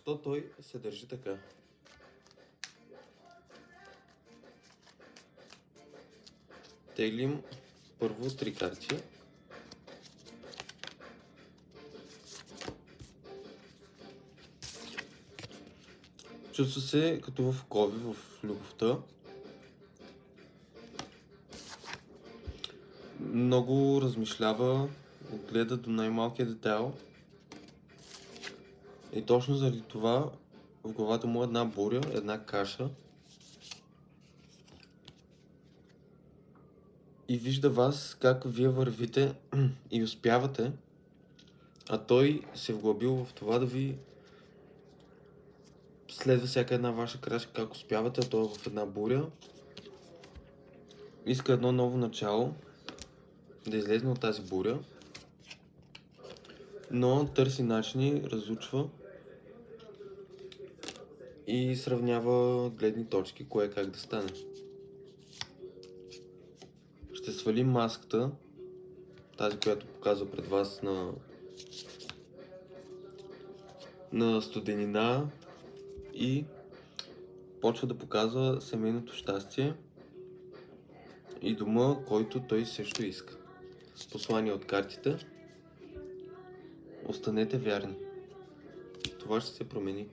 Защо той се държи така? Теглим първо 3 карти. Чувства се като в окови, в любовта. Много размишлява, гледа до най-малкия детайл. И точно заради това в главата му е една буря, една каша. И вижда вас как вие вървите и успявате, а той се вглъбил в това да ви следва всяка една ваша крачка, как успявате, а той е в една буря. Иска едно ново начало, да излезе от тази буря, но търси начини, разучва и сравнява гледни точки, кое как да стане. Ще свалим маската, тази, която показва пред вас на студенина, и почва да показва семейното щастие и дома, който той също иска. Послание от картите: останете вярни. Това ще се промени.